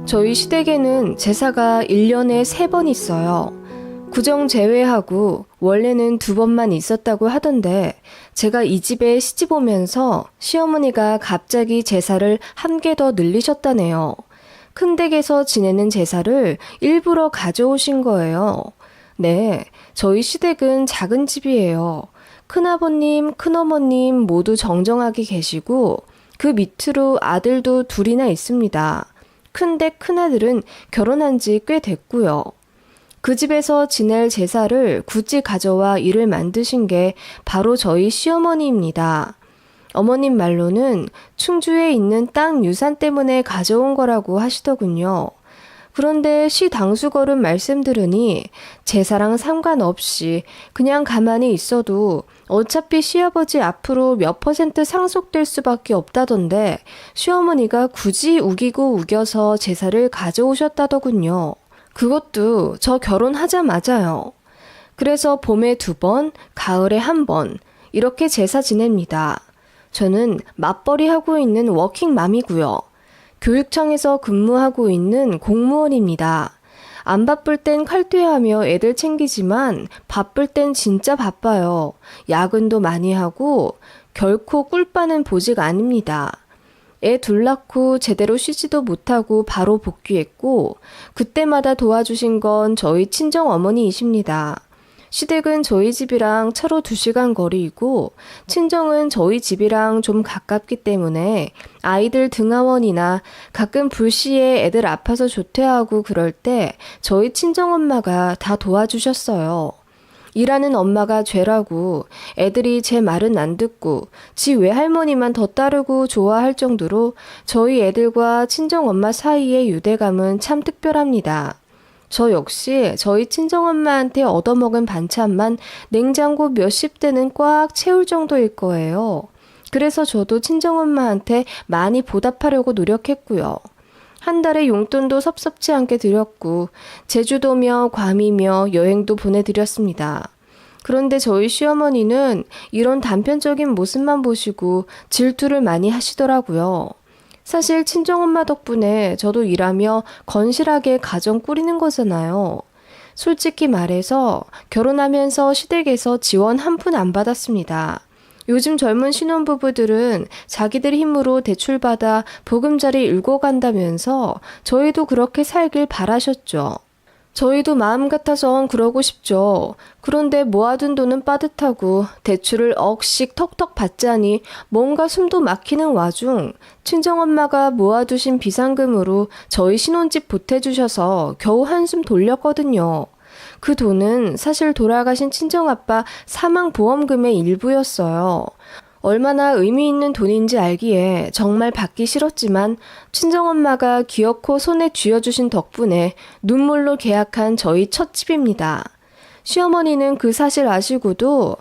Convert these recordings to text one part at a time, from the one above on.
저희 시댁에는 제사가 1년에 3번 있어요. 구정 제외하고 원래는 2번만 있었다고 하던데 제가 이 집에 시집 오면서 시어머니가 갑자기 제사를 1개 더 늘리셨다네요. 큰 댁에서 지내는 제사를 일부러 가져오신 거예요. 네, 저희 시댁은 작은 집이에요. 큰아버님, 큰어머님 모두 정정하게 계시고 그 밑으로 아들도 2이나 있습니다. 큰댁 큰아들은 결혼한 지 꽤 됐고요. 그 집에서 지낼 제사를 굳이 가져와 일을 만드신 게 바로 저희 시어머니입니다. 어머님 말로는 충주에 있는 땅 유산 때문에 가져온 거라고 하시더군요. 그런데 시 당수거른 말씀 들으니 제사랑 상관없이 그냥 가만히 있어도 어차피 시아버지 앞으로 몇 % 상속될 수밖에 없다던데 시어머니가 굳이 우기고 우겨서 제사를 가져오셨다더군요. 그것도 저 결혼하자마자요. 그래서 봄에 2번, 가을에 1번 이렇게 제사 지냅니다. 저는 맞벌이 하고 있는 워킹맘이고요. 교육청에서 근무하고 있는 공무원입니다. 안 바쁠 땐 칼퇴하며 애들 챙기지만 바쁠 땐 진짜 바빠요. 야근도 많이 하고 결코 꿀빠는 보직 아닙니다. 애 둘 낳고 제대로 쉬지도 못하고 바로 복귀했고 그때마다 도와주신 건 저희 친정 어머니이십니다. 시댁은 저희 집이랑 차로 2시간 거리이고 친정은 저희 집이랑 좀 가깝기 때문에 아이들 등하원이나 가끔 불시에 애들 아파서 조퇴하고 그럴 때 저희 친정엄마가 다 도와주셨어요. 일하는 엄마가 죄라고 애들이 제 말은 안 듣고 지 외할머니만 더 따르고 좋아할 정도로 저희 애들과 친정엄마 사이의 유대감은 참 특별합니다. 저 역시 저희 친정엄마한테 얻어먹은 반찬만 냉장고 몇십 대는 꽉 채울 정도일 거예요. 그래서 저도 친정엄마한테 많이 보답하려고 노력했고요. 한 달에 용돈도 섭섭지 않게 드렸고 제주도며 괌이며 여행도 보내드렸습니다. 그런데 저희 시어머니는 이런 단편적인 모습만 보시고 질투를 많이 하시더라고요. 사실 친정엄마 덕분에 저도 일하며 건실하게 가정 꾸리는 거잖아요. 솔직히 말해서 결혼하면서 시댁에서 지원 한 푼 안 받았습니다. 요즘 젊은 신혼부부들은 자기들 힘으로 대출받아 보금자리 일궈간다면서 저희도 그렇게 살길 바라셨죠. 저희도 마음 같아선 그러고 싶죠. 그런데 모아둔 돈은 빠듯하고 대출을 억씩 턱턱 받자니 뭔가 숨도 막히는 와중 친정엄마가 모아두신 비상금으로 저희 신혼집 보태주셔서 겨우 한숨 돌렸거든요. 그 돈은 사실 돌아가신 친정아빠 사망보험금의 일부였어요. 얼마나 의미 있는 돈인지 알기에 정말 받기 싫었지만 친정엄마가 기어코 손에 쥐어주신 덕분에 눈물로 계약한 저희 첫 집입니다. 시어머니는 그 사실 아시고도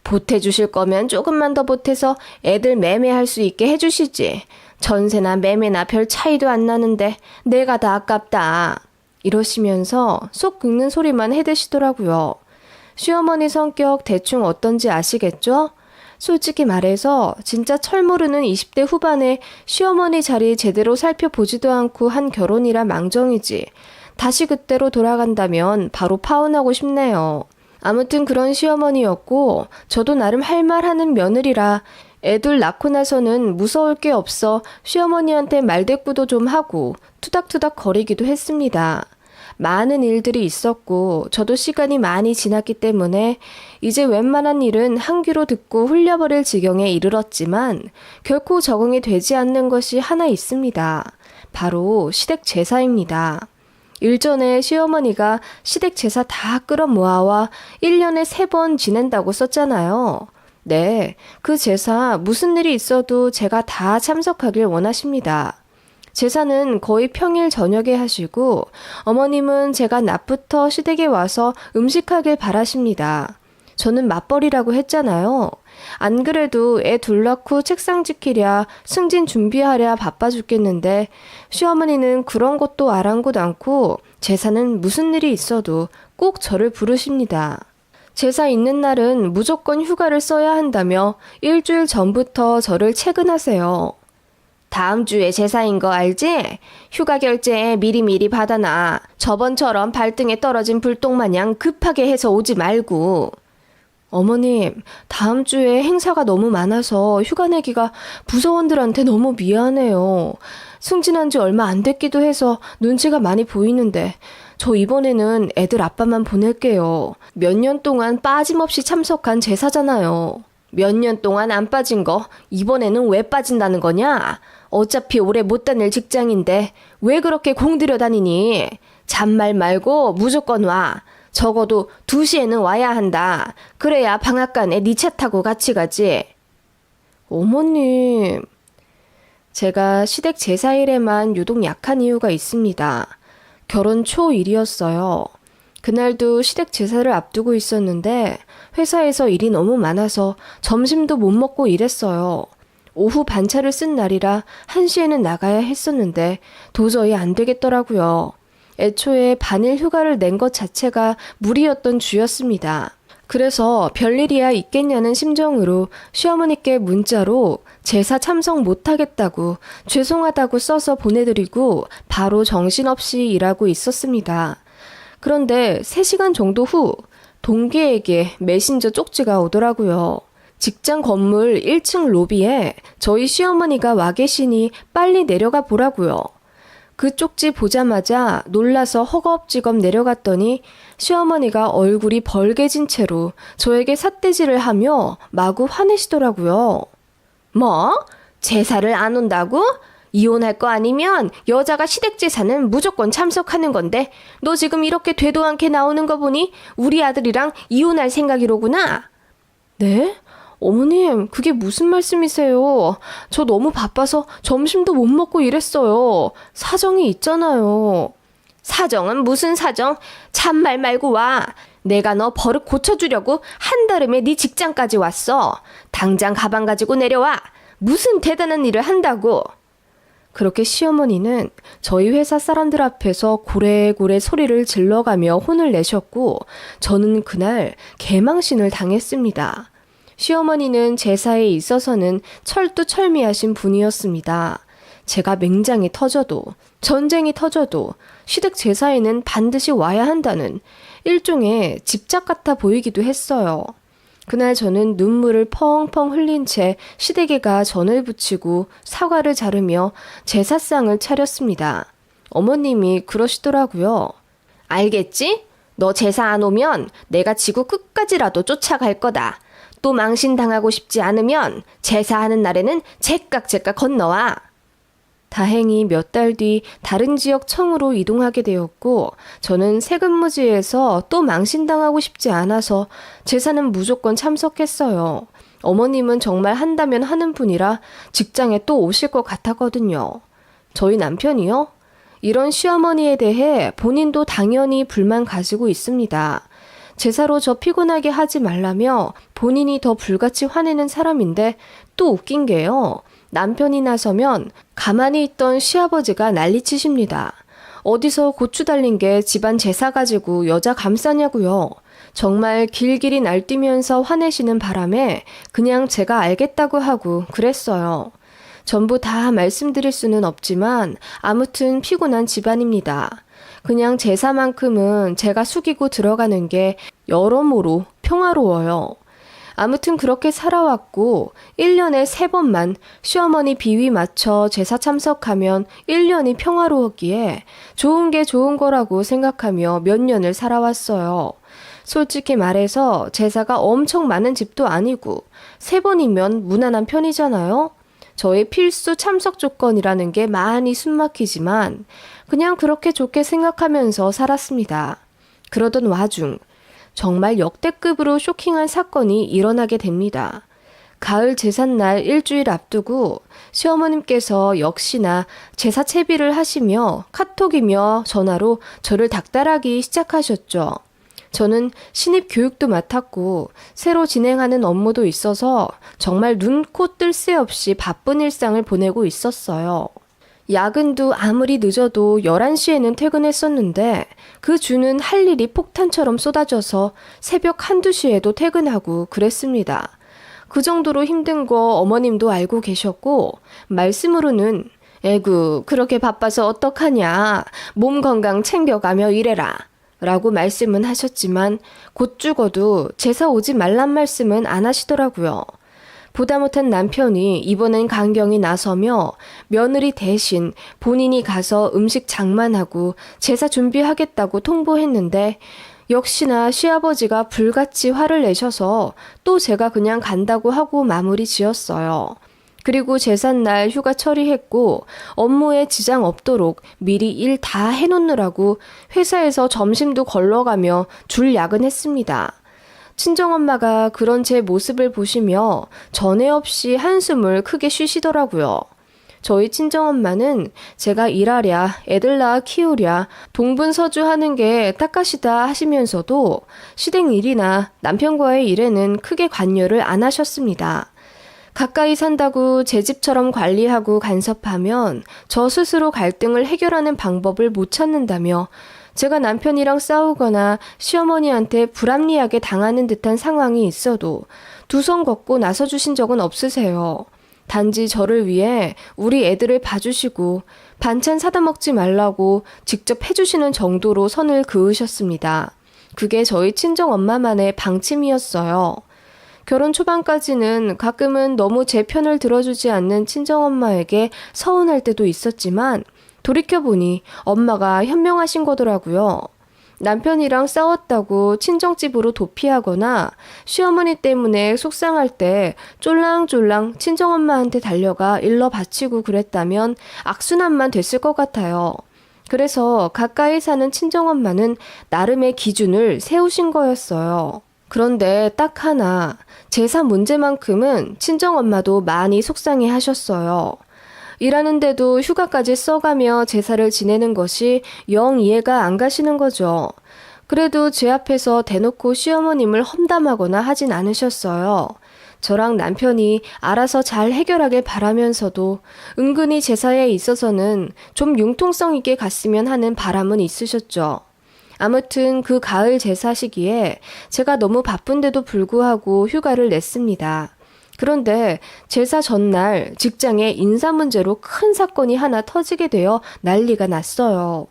보태주실 거면 조금만 더 보태서 애들 매매할 수 있게 해주시지. 전세나 매매나 별 차이도 안 나는데 내가 다 아깝다. 이러시면서 속 긁는 소리만 해대시더라고요. 시어머니 성격 대충 어떤지 아시겠죠? 솔직히 말해서 진짜 철모르는 20대 후반에 시어머니 자리 제대로 살펴보지도 않고 한 결혼이라 망정이지. 다시 그때로 돌아간다면 바로 파혼하고 싶네요. 아무튼 그런 시어머니였고 저도 나름 할 말 하는 며느리라 애들 낳고 나서는 무서울 게 없어 시어머니한테 말대꾸도 좀 하고 투닥투닥 거리기도 했습니다. 많은 일들이 있었고 저도 시간이 많이 지났기 때문에 이제 웬만한 일은 한 귀로 듣고 훌려버릴 지경에 이르렀지만 결코 적응이 되지 않는 것이 하나 있습니다. 바로 시댁 제사입니다. 일전에 시어머니가 시댁 제사 다 끌어모아와 1년에 3번 지낸다고 썼잖아요. 네, 그 제사 무슨 일이 있어도 제가 다 참석하길 원하십니다. 제사는 거의 평일 저녁에 하시고 어머님은 제가 낮부터 시댁에 와서 음식하길 바라십니다. 저는 맞벌이라고 했잖아요. 안 그래도 애 둘 낳고 책상 지키랴 승진 준비하랴 바빠 죽겠는데 시어머니는 그런 것도 아랑곳 않고 제사는 무슨 일이 있어도 꼭 저를 부르십니다. 제사 있는 날은 무조건 휴가를 써야 한다며 일주일 전부터 저를 채근하세요. 다음 주에 제사인 거 알지? 휴가 결제 미리미리 받아놔. 저번처럼 발등에 떨어진 불똥 마냥 급하게 해서 오지 말고. 어머님, 다음 주에 행사가 너무 많아서 휴가 내기가 부서원들한테 너무 미안해요. 승진한 지 얼마 안 됐기도 해서 눈치가 많이 보이는데 저 이번에는 애들 아빠만 보낼게요. 몇 년 동안 빠짐없이 참석한 제사잖아요. 몇 년 동안 안 빠진 거 이번에는 왜 빠진다는 거냐? 어차피 오래 못 다닐 직장인데 왜 그렇게 공들여 다니니? 잔말 말고 무조건 와. 적어도 2시에는 와야 한다. 그래야 방앗간에 네 차 타고 같이 가지. 어머님, 제가 시댁 제사일에만 유독 약한 이유가 있습니다. 결혼 초일이었어요. 그날도 시댁 제사를 앞두고 있었는데 회사에서 일이 너무 많아서 점심도 못 먹고 일했어요. 오후 반차를 쓴 날이라 1시에는 나가야 했었는데 도저히 안 되겠더라고요. 애초에 반일 휴가를 낸 것 자체가 무리였던 주였습니다. 그래서 별일이야 있겠냐는 심정으로 시어머니께 문자로 제사 참석 못하겠다고 죄송하다고 써서 보내드리고 바로 정신없이 일하고 있었습니다. 그런데 3시간 정도 후 동기에게 메신저 쪽지가 오더라고요. 직장 건물 1층 로비에 저희 시어머니가 와 계시니 빨리 내려가 보라고요. 그 쪽지 보자마자 놀라서 허겁지겁 내려갔더니 시어머니가 얼굴이 벌개진 채로 저에게 삿대질을 하며 마구 화내시더라고요. 뭐? 제사를 안 온다고? 이혼할 거 아니면 여자가 시댁 제사는 무조건 참석하는 건데 너 지금 이렇게 되도 않게 나오는 거 보니 우리 아들이랑 이혼할 생각이로구나? 네? 어머님, 그게 무슨 말씀이세요? 저 너무 바빠서 점심도 못 먹고 이랬어요. 사정이 있잖아요. 사정은 무슨 사정? 참말 말고 와. 내가 너 버릇 고쳐주려고 한달음에 네 직장까지 왔어. 당장 가방 가지고 내려와. 무슨 대단한 일을 한다고. 그렇게 시어머니는 저희 회사 사람들 앞에서 고래고래 소리를 질러가며 혼을 내셨고 저는 그날 개망신을 당했습니다. 시어머니는 제사에 있어서는 철두철미하신 분이었습니다. 제가 맹장이 터져도 전쟁이 터져도 시댁 제사에는 반드시 와야 한다는 일종의 집착 같아 보이기도 했어요. 그날 저는 눈물을 펑펑 흘린 채 시댁에 가 전을 부치고 사과를 자르며 제사상을 차렸습니다. 어머님이 그러시더라고요. 알겠지? 너 제사 안 오면 내가 지구 끝까지라도 쫓아갈 거다. 또 망신당하고 싶지 않으면 제사하는 날에는 제깍제깍 건너와. 다행히 몇 달 뒤 다른 지역 청으로 이동하게 되었고 저는 세근무지에서 또 망신당하고 싶지 않아서 제사는 무조건 참석했어요. 어머님은 정말 한다면 하는 분이라 직장에 또 오실 것 같았거든요. 저희 남편이요? 이런 시어머니에 대해 본인도 당연히 불만 가지고 있습니다. 제사로 저 피곤하게 하지 말라며 본인이 더 불같이 화내는 사람인데 또 웃긴 게요. 남편이 나서면 가만히 있던 시아버지가 난리치십니다. 어디서 고추 달린 게 집안 제사 가지고 여자 감싸냐고요. 정말 길길이 날뛰면서 화내시는 바람에 그냥 제가 알겠다고 하고 그랬어요. 전부 다 말씀드릴 수는 없지만 아무튼 피곤한 집안입니다. 그냥 제사만큼은 제가 숙이고 들어가는 게 여러모로 평화로워요. 아무튼 그렇게 살아왔고 1년에 3번만 시어머니 비위 맞춰 제사 참석하면 1년이 평화로웠기에 좋은 게 좋은 거라고 생각하며 몇 년을 살아왔어요. 솔직히 말해서 제사가 엄청 많은 집도 아니고 3번이면 무난한 편이잖아요. 저의 필수 참석 조건이라는 게 많이 숨막히지만 그냥 그렇게 좋게 생각하면서 살았습니다. 그러던 와중 정말 역대급으로 쇼킹한 사건이 일어나게 됩니다. 가을 제삿날 일주일 앞두고 시어머님께서 역시나 제사 채비를 하시며 카톡이며 전화로 저를 닥달하기 시작하셨죠. 저는 신입 교육도 맡았고 새로 진행하는 업무도 있어서 정말 눈, 코, 뜰 새 없이 바쁜 일상을 보내고 있었어요. 야근도 아무리 늦어도 11시에는 퇴근했었는데 그 주는 할 일이 폭탄처럼 쏟아져서 새벽 1, 2시에도 퇴근하고 그랬습니다. 그 정도로 힘든 거 어머님도 알고 계셨고 말씀으로는 에구 그렇게 바빠서 어떡하냐. 몸 건강 챙겨가며 일해라. 라고 말씀은 하셨지만 곧 죽어도 제사 오지 말란 말씀은 안 하시더라고요. 보다 못한 남편이 이번엔 강경이 나서며 며느리 대신 본인이 가서 음식 장만하고 제사 준비하겠다고 통보했는데 역시나 시아버지가 불같이 화를 내셔서 또 제가 그냥 간다고 하고 마무리 지었어요. 그리고 제삿날 휴가 처리했고 업무에 지장 없도록 미리 일 다 해놓느라고 회사에서 점심도 걸러가며 줄 야근했습니다. 친정엄마가 그런 제 모습을 보시며 전에 없이 한숨을 크게 쉬시더라고요. 저희 친정엄마는 제가 일하랴, 애들 낳아 키우랴, 동분서주하는 게 닦아시다 하시면서도 시댁 일이나 남편과의 일에는 크게 관여를 안 하셨습니다. 가까이 산다고 제 집처럼 관리하고 간섭하면 저 스스로 갈등을 해결하는 방법을 못 찾는다며 제가 남편이랑 싸우거나 시어머니한테 불합리하게 당하는 듯한 상황이 있어도 두 손 걷고 나서주신 적은 없으세요. 단지 저를 위해 우리 애들을 봐주시고 반찬 사다 먹지 말라고 직접 해주시는 정도로 선을 그으셨습니다. 그게 저희 친정엄마만의 방침이었어요. 결혼 초반까지는 가끔은 너무 제 편을 들어주지 않는 친정엄마에게 서운할 때도 있었지만 돌이켜보니 엄마가 현명하신 거더라고요. 남편이랑 싸웠다고 친정집으로 도피하거나 시어머니 때문에 속상할 때 쫄랑쫄랑 친정엄마한테 달려가 일러 바치고 그랬다면 악순환만 됐을 것 같아요. 그래서 가까이 사는 친정엄마는 나름의 기준을 세우신 거였어요. 그런데 딱 하나, 제사 문제만큼은 친정엄마도 많이 속상해 하셨어요. 일하는데도 휴가까지 써가며 제사를 지내는 것이 영 이해가 안 가시는 거죠. 그래도 제 앞에서 대놓고 시어머님을 험담하거나 하진 않으셨어요. 저랑 남편이 알아서 잘 해결하길 바라면서도 은근히 제사에 있어서는 좀 융통성 있게 갔으면 하는 바람은 있으셨죠. 아무튼 그 가을 제사 시기에 제가 너무 바쁜데도 불구하고 휴가를 냈습니다. 그런데 제사 전날 직장에 인사 문제로 큰 사건이 하나 터지게 되어 난리가 났어요.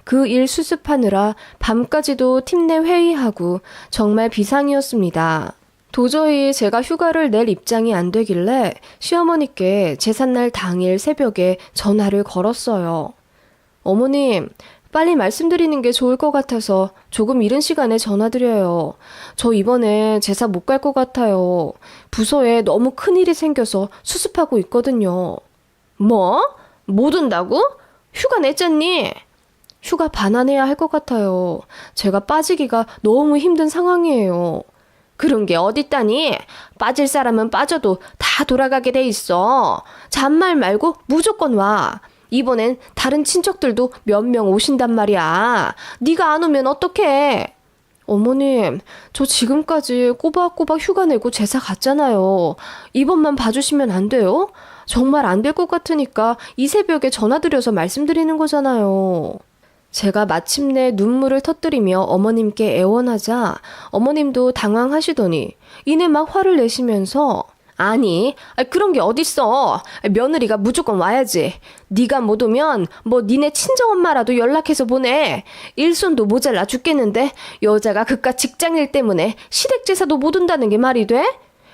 그 일 수습하느라 밤까지도 팀 내 회의하고 정말 비상이었습니다. 도저히 제가 휴가를 낼 입장이 안 되길래 시어머니께 제삿날 당일 새벽에 전화를 걸었어요. 어머님, 빨리 말씀드리는 게 좋을 것 같아서 조금 이른 시간에 전화드려요. 저 이번에 제사 못 갈 것 같아요. 부서에 너무 큰일이 생겨서 수습하고 있거든요. 뭐? 못 온다고? 휴가 냈잖니? 휴가 반환해야 할 것 같아요. 제가 빠지기가 너무 힘든 상황이에요. 그런 게 어딨다니? 빠질 사람은 빠져도 다 돌아가게 돼 있어. 잔말 말고 무조건 와. 이번엔 다른 친척들도 몇 명 오신단 말이야. 네가 안 오면 어떡해? 어머님, 저 지금까지 꼬박꼬박 휴가 내고 제사 갔잖아요. 이번만 봐주시면 안 돼요? 정말 안 될 것 같으니까 이 새벽에 전화드려서 말씀드리는 거잖아요. 제가 마침내 눈물을 터뜨리며 어머님께 애원하자 어머님도 당황하시더니 이내 막 화를 내시면서 아니, 그런 게 어딨어. 며느리가 무조건 와야지. 네가 못 오면 뭐 니네 친정엄마라도 연락해서 보내. 일손도 모자라 죽겠는데 여자가 그깟 직장일 때문에 시댁제사도 못 온다는 게 말이 돼?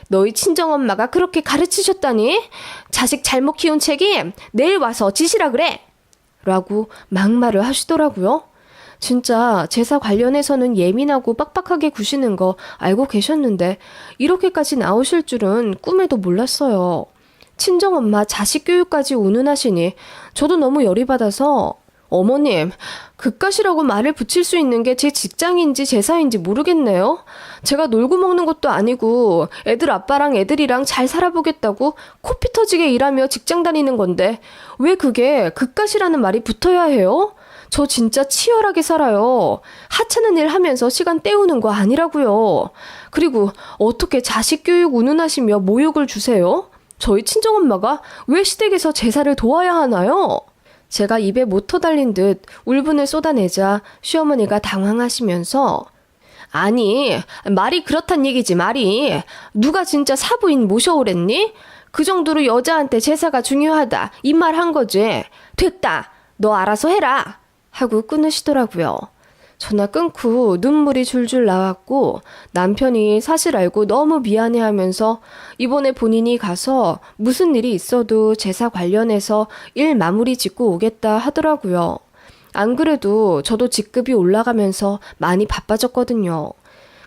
너희 친정엄마가 그렇게 가르치셨다니? 자식 잘못 키운 책임 내일 와서 지시라 그래. 라고 막말을 하시더라고요. 진짜 제사 관련해서는 예민하고 빡빡하게 구시는 거 알고 계셨는데 이렇게까지 나오실 줄은 꿈에도 몰랐어요. 친정엄마 자식 교육까지 운운하시니 저도 너무 열이 받아서 어머님, 그깟이라고 말을 붙일 수 있는 게 제 직장인지 제사인지 모르겠네요. 제가 놀고 먹는 것도 아니고 애들 아빠랑 애들이랑 잘 살아보겠다고 코피 터지게 일하며 직장 다니는 건데 왜 그게 그깟이라는 말이 붙어야 해요? 저 진짜 치열하게 살아요. 하찮은 일 하면서 시간 때우는 거 아니라고요. 그리고 어떻게 자식 교육 운운하시며 모욕을 주세요? 저희 친정엄마가 왜 시댁에서 제사를 도와야 하나요? 제가 입에 모터 달린 듯 울분을 쏟아내자 시어머니가 당황하시면서 아니, 말이 그렇단 얘기지, 말이. 누가 진짜 사부인 모셔오랬니? 그 정도로 여자한테 제사가 중요하다. 이 말 한 거지. 됐다. 너 알아서 해라. 하고 끊으시더라고요. 전화 끊고 눈물이 줄줄 나왔고 남편이 사실 알고 너무 미안해하면서 이번에 본인이 가서 무슨 일이 있어도 제사 관련해서 일 마무리 짓고 오겠다 하더라고요. 안 그래도 저도 직급이 올라가면서 많이 바빠졌거든요.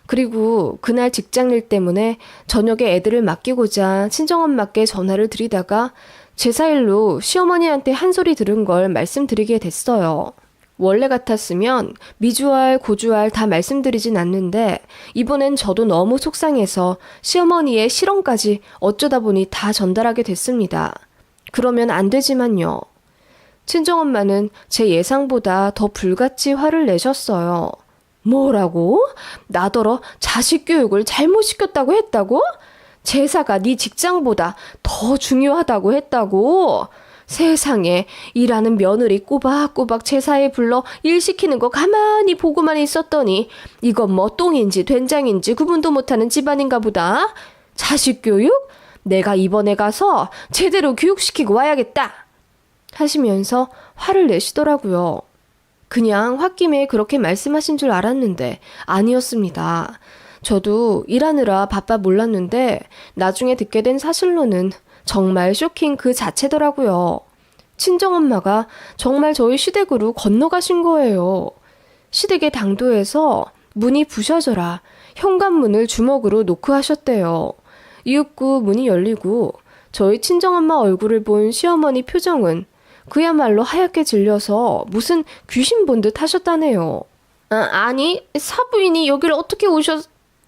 그리고 그날 직장일 때문에 저녁에 애들을 맡기고자 친정엄마께 전화를 드리다가 제사일로 시어머니한테 한 소리 들은 걸 말씀드리게 됐어요. 원래 같았으면 미주알, 고주알 다 말씀드리진 않는데 이번엔 저도 너무 속상해서 시어머니의 실언까지 어쩌다 보니 다 전달하게 됐습니다. 그러면 안 되지만요. 친정엄마는 제 예상보다 더 불같이 화를 내셨어요. 뭐라고? 나더러 자식 교육을 잘못 시켰다고 했다고? 제사가 네 직장보다 더 중요하다고 했다고? 세상에, 일하는 며느리 꼬박꼬박 제사에 불러 일 시키는 거 가만히 보고만 있었더니 이건 뭐 똥인지 된장인지 구분도 못하는 집안인가 보다. 자식 교육? 내가 이번에 가서 제대로 교육시키고 와야겠다. 하시면서 화를 내시더라고요. 그냥 홧김에 그렇게 말씀하신 줄 알았는데 아니었습니다. 저도 일하느라 바빠 몰랐는데 나중에 듣게 된 사실로는 정말 쇼킹 그 자체더라고요. 친정엄마가 정말 저희 시댁으로 건너가신 거예요. 시댁의 당도에서 문이 부셔져라 현관문을 주먹으로 노크하셨대요. 이윽고 문이 열리고 저희 친정엄마 얼굴을 본 시어머니 표정은 그야말로 하얗게 질려서 무슨 귀신 본 듯 하셨다네요. 아니, 사부인이 여기를 어떻게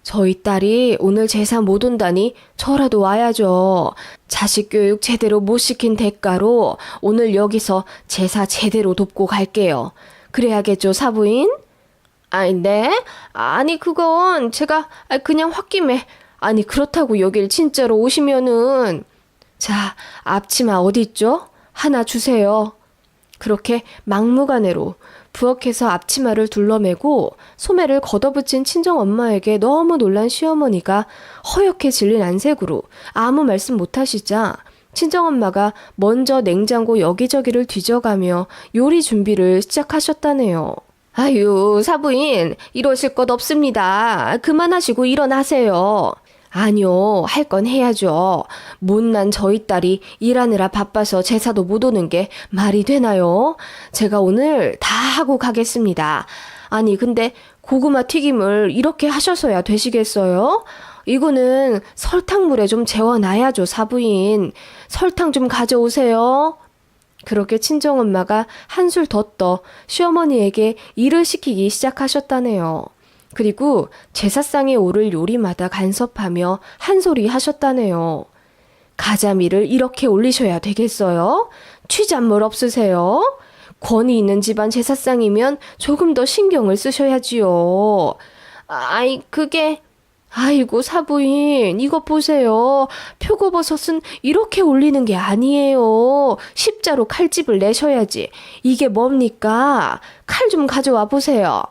저희 딸이 오늘 제사 못 온다니 저라도 와야죠. 자식 교육 제대로 못 시킨 대가로 오늘 여기서 제사 제대로 돕고 갈게요. 그래야겠죠, 사부인? 아니, 네? 아니, 그건 제가 그냥 홧김에 아니, 그렇다고 여길 진짜로 오시면은 자, 앞치마 어딨죠? 하나 주세요. 그렇게 막무가내로 부엌에서 앞치마를 둘러매고 소매를 걷어붙인 친정엄마에게 너무 놀란 시어머니가 허옇게 질린 안색으로 아무 말씀 못하시자 친정엄마가 먼저 냉장고 여기저기를 뒤져가며 요리 준비를 시작하셨다네요. 아유, 사부인, 이러실 것 없습니다. 그만하시고 일어나세요. 아니요, 할 건 해야죠. 못난 저희 딸이 일하느라 바빠서 제사도 못 오는 게 말이 되나요? 제가 오늘 다 하고 가겠습니다. 아니, 근데 고구마 튀김을 이렇게 하셔서야 되시겠어요? 이거는 설탕물에 좀 재워놔야죠, 사부인. 설탕 좀 가져오세요. 그렇게 친정엄마가 한술 더 떠 시어머니에게 일을 시키기 시작하셨다네요. 그리고 제사상에 오를 요리마다 간섭하며 한 소리 하셨다네요. 가자미를 이렇게 올리셔야 되겠어요? 취잣물 없으세요? 권위 있는 집안 제사상이면 조금 더 신경을 쓰셔야지요. 아이고, 사부인, 이것 보세요. 표고버섯은 이렇게 올리는 게 아니에요. 십자로 칼집을 내셔야지. 이게 뭡니까? 칼 좀 가져와 보세요.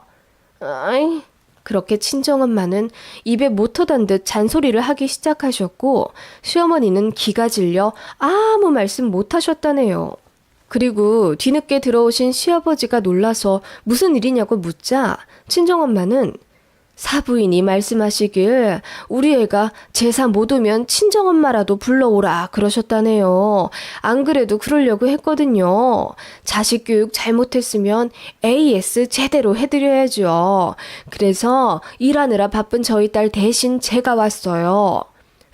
그렇게 친정엄마는 입에 못 터단 듯 잔소리를 하기 시작하셨고 시어머니는 기가 질려 아무 말씀 못 하셨다네요. 그리고 뒤늦게 들어오신 시아버지가 놀라서 무슨 일이냐고 묻자 친정엄마는 사부인이 말씀하시길 우리 애가 제사 못 오면 친정엄마라도 불러오라 그러셨다네요. 안 그래도 그러려고 했거든요. 자식 교육 잘못했으면 AS 제대로 해드려야죠. 그래서 일하느라 바쁜 저희 딸 대신 제가 왔어요.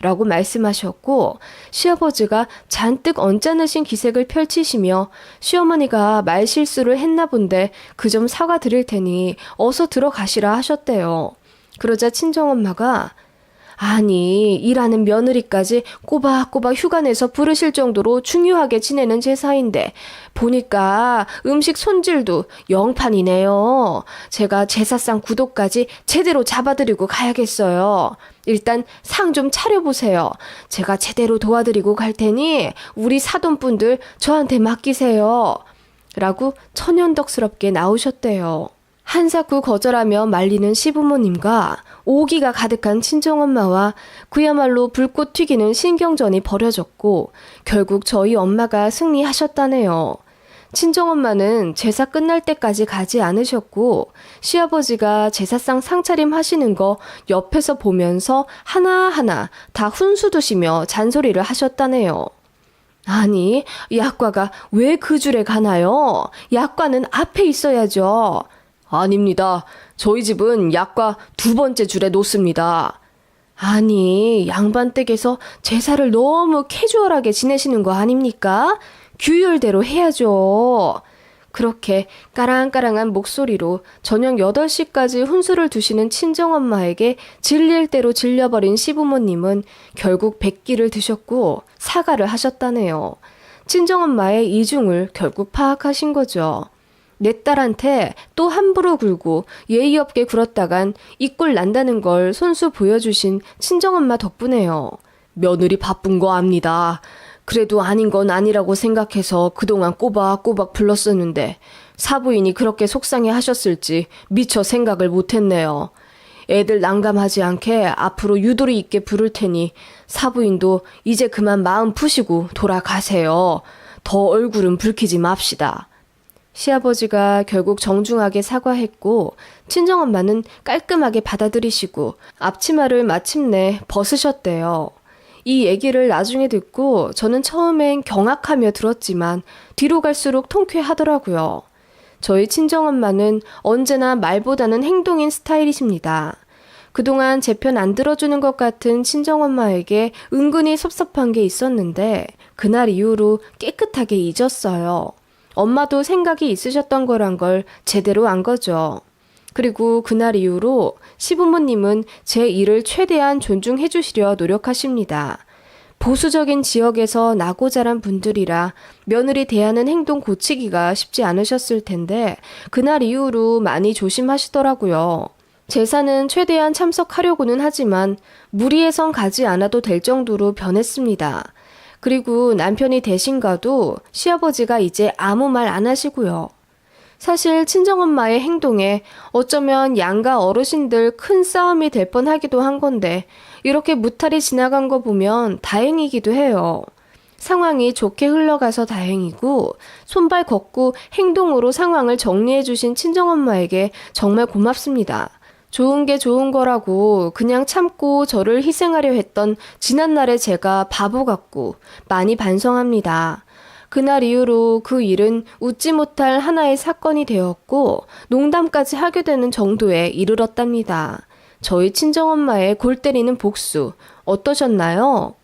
라고 말씀하셨고 시아버지가 잔뜩 언짢으신 기색을 펼치시며 시어머니가 말실수를 했나 본데 그 점 사과드릴 테니 어서 들어가시라 하셨대요. 그러자 친정엄마가 아니 일하는 며느리까지 꼬박꼬박 휴가 내서 부르실 정도로 중요하게 지내는 제사인데 보니까 음식 손질도 영판이네요. 제가 제사상 구도까지 제대로 잡아드리고 가야겠어요. 일단 상 좀 차려보세요. 제가 제대로 도와드리고 갈 테니 우리 사돈분들 저한테 맡기세요. 라고 천연덕스럽게 나오셨대요. 한사코 거절하며 말리는 시부모님과 오기가 가득한 친정엄마와 그야말로 불꽃 튀기는 신경전이 벌어졌고 결국 저희 엄마가 승리하셨다네요. 친정엄마는 제사 끝날 때까지 가지 않으셨고 시아버지가 제사상 상차림 하시는 거 옆에서 보면서 하나하나 다 훈수 두시며 잔소리를 하셨다네요. 아니, 약과가 왜 그 줄에 가나요? 약과는 앞에 있어야죠. 아닙니다. 저희 집은 약과 두 번째 줄에 놓습니다. 아니, 양반댁에서 제사를 너무 캐주얼하게 지내시는 거 아닙니까? 규율대로 해야죠. 그렇게 까랑까랑한 목소리로 저녁 8시까지 훈수를 두시는 친정엄마에게 질릴 대로 질려버린 시부모님은 결국 백기를 드셨고 사과를 하셨다네요. 친정엄마의 이중을 결국 파악하신 거죠. 내 딸한테 또 함부로 굴고 예의 없게 굴었다간 이 꼴 난다는 걸 손수 보여주신 친정엄마 덕분에요. 며느리 바쁜 거 압니다. 그래도 아닌 건 아니라고 생각해서 그동안 꼬박꼬박 불렀었는데 사부인이 그렇게 속상해 하셨을지 미처 생각을 못했네요. 애들 난감하지 않게 앞으로 유도리 있게 부를 테니 사부인도 이제 그만 마음 푸시고 돌아가세요. 더 얼굴은 붉히지 맙시다. 시아버지가 결국 정중하게 사과했고 친정엄마는 깔끔하게 받아들이시고 앞치마를 마침내 벗으셨대요. 이 얘기를 나중에 듣고 저는 처음엔 경악하며 들었지만 뒤로 갈수록 통쾌하더라고요. 저희 친정엄마는 언제나 말보다는 행동인 스타일이십니다. 그동안 제 편 안 들어주는 것 같은 친정엄마에게 은근히 섭섭한 게 있었는데 그날 이후로 깨끗하게 잊었어요. 엄마도 생각이 있으셨던 거란 걸 제대로 안 거죠. 그리고 그날 이후로 시부모님은 제 일을 최대한 존중해 주시려 노력하십니다. 보수적인 지역에서 나고 자란 분들이라 며느리 대하는 행동 고치기가 쉽지 않으셨을 텐데 그날 이후로 많이 조심하시더라고요. 제사는 최대한 참석하려고는 하지만 무리해선 가지 않아도 될 정도로 변했습니다. 그리고 남편이 대신 가도 시아버지가 이제 아무 말 안 하시고요. 사실 친정엄마의 행동에 어쩌면 양가 어르신들 큰 싸움이 될 뻔하기도 한 건데 이렇게 무탈이 지나간 거 보면 다행이기도 해요. 상황이 좋게 흘러가서 다행이고 손발 걷고 행동으로 상황을 정리해 주신 친정엄마에게 정말 고맙습니다. 좋은 게 좋은 거라고 그냥 참고 저를 희생하려 했던 지난날의 제가 바보 같고 많이 반성합니다. 그날 이후로 그 일은 웃지 못할 하나의 사건이 되었고 농담까지 하게 되는 정도에 이르렀답니다. 저희 친정엄마의 골 때리는 복수 어떠셨나요?